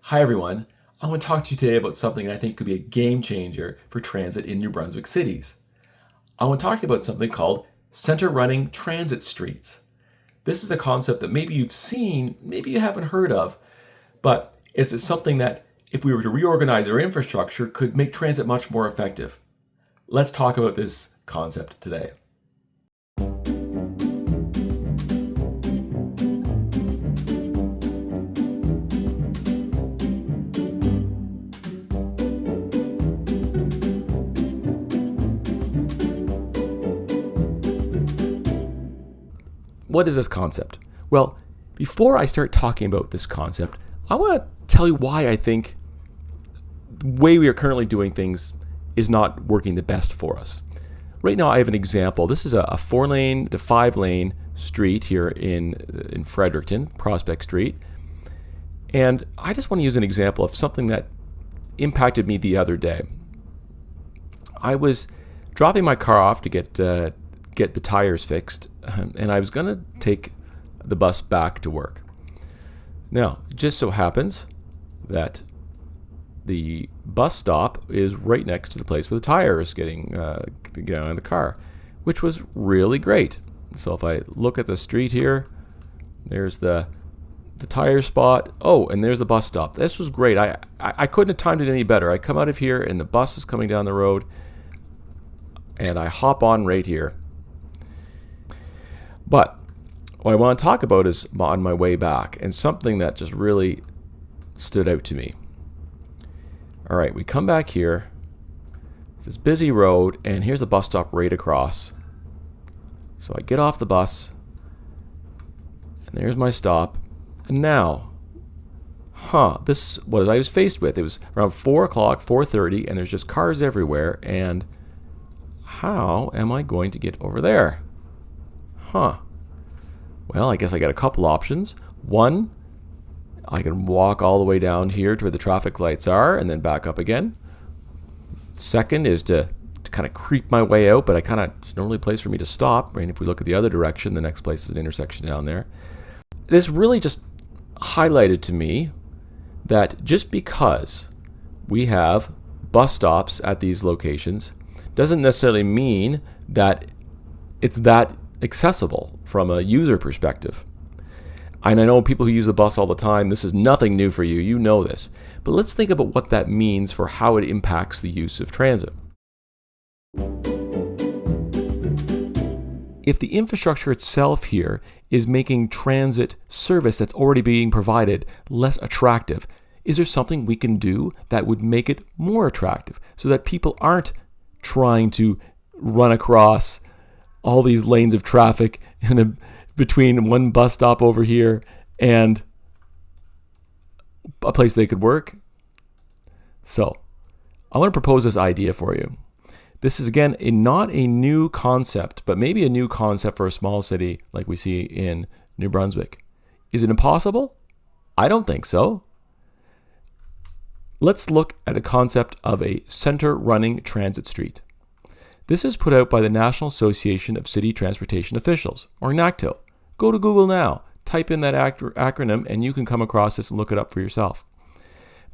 Hi everyone, I want to talk to you today about something I think could be a game changer for transit in New Brunswick cities. I want to talk about something called center running transit streets. This is a concept that maybe you've seen, maybe you haven't heard of, but it's something that if we were to reorganize our infrastructure could make transit much more effective. Let's talk about this concept today. What is this concept? Well, before I start talking about this concept, I want to tell you why I think the way we are currently doing things is not working the best for us. Right now, I have an example. This is a 4-lane to 5-lane street here in Fredericton, Prospect Street. And I just want to use an example of something that impacted me the other day. I was dropping my car off to get the tires fixed, and I was going to take the bus back to work. Now, it just so happens that the bus stop is right next to the place where the tire is getting out of the car, which was really great. So if I look at the street here, there's the tire spot. Oh, and there's the bus stop. This was great. I couldn't have timed it any better. I come out of here, and the bus is coming down the road, and I hop on right here. But what I want to talk about is on my way back, and something that just really stood out to me. All right, we come back here. It's this busy road, and here's a bus stop right across. So I get off the bus, and there's my stop. And now, this is what I was faced with. It was around 4 o'clock, 4:30, and there's just cars everywhere. And how am I going to get over there? Well, I guess I got a couple options. One, I can walk all the way down here to where the traffic lights are and then back up again. Second is to kind of creep my way out, but there's no really place for me to stop. Right? If we look at the other direction, the next place is an intersection down there. This really just highlighted to me that just because we have bus stops at these locations doesn't necessarily mean that it's that accessible from a user perspective. And I know people who use the bus all the time, this is nothing new for you, you know this. But let's think about what that means for how it impacts the use of transit. If the infrastructure itself here is making transit service that's already being provided less attractive, is there something we can do that would make it more attractive so that people aren't trying to run across all these lanes of traffic between one bus stop over here and a place they could work? So I want to propose this idea for you. This is, again, not a new concept, but maybe a new concept for a small city like we see in New Brunswick. Is it impossible? I don't think so. Let's look at the concept of a center running transit street. This is put out by the National Association of City Transportation Officials, or NACTO. Go to Google now, type in that acronym, and you can come across this and look it up for yourself.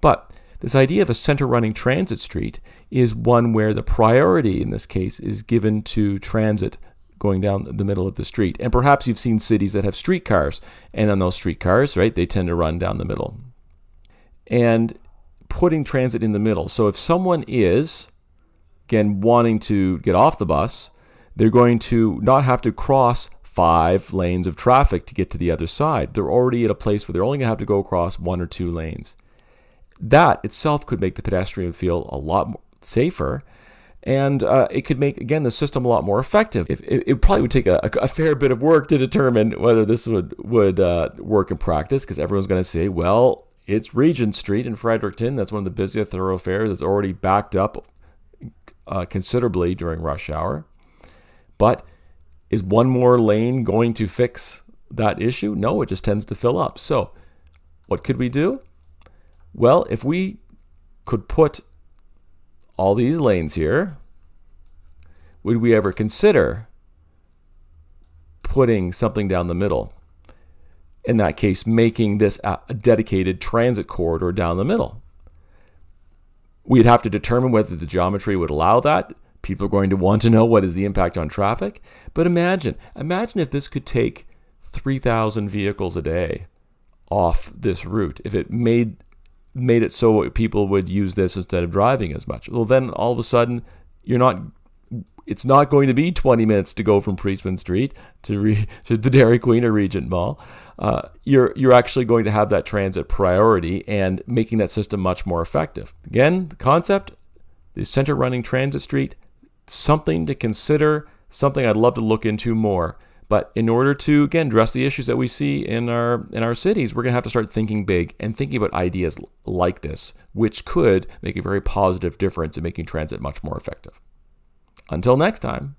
But this idea of a center running transit street is one where the priority in this case is given to transit going down the middle of the street. And perhaps you've seen cities that have streetcars, and on those streetcars, right, they tend to run down the middle. And putting transit in the middle. So if someone is, again, wanting to get off the bus, they're going to not have to cross 5 lanes of traffic to get to the other side. They're already at a place where they're only going to have to go across 1 or 2 lanes. That itself could make the pedestrian feel a lot safer, and it could make, again, the system a lot more effective. It probably would take a fair bit of work to determine whether this would work in practice, because everyone's going to say, well, it's Regent Street in Fredericton. That's one of the busiest thoroughfares. It's already backed up considerably during rush hour. But is one more lane going to fix that issue? No, it just tends to fill up. So what could we do? Well, if we could put all these lanes here, would we ever consider putting something down the middle? in that case, making this a dedicated transit corridor down the middle. We'd have to determine whether the geometry would allow that. People are going to want to know what is the impact on traffic. But imagine if this could take 3,000 vehicles a day off this route, if it made it so people would use this instead of driving as much. Well, then all of a sudden, it's not going to be 20 minutes to go from Priestman Street to the Dairy Queen or Regent Mall. You're actually going to have that transit priority and making that system much more effective. Again, the concept, the center running transit street, something to consider, something I'd love to look into more. But in order to, again, address the issues that we see in our cities, we're going to have to start thinking big and thinking about ideas like this, which could make a very positive difference in making transit much more effective. Until next time.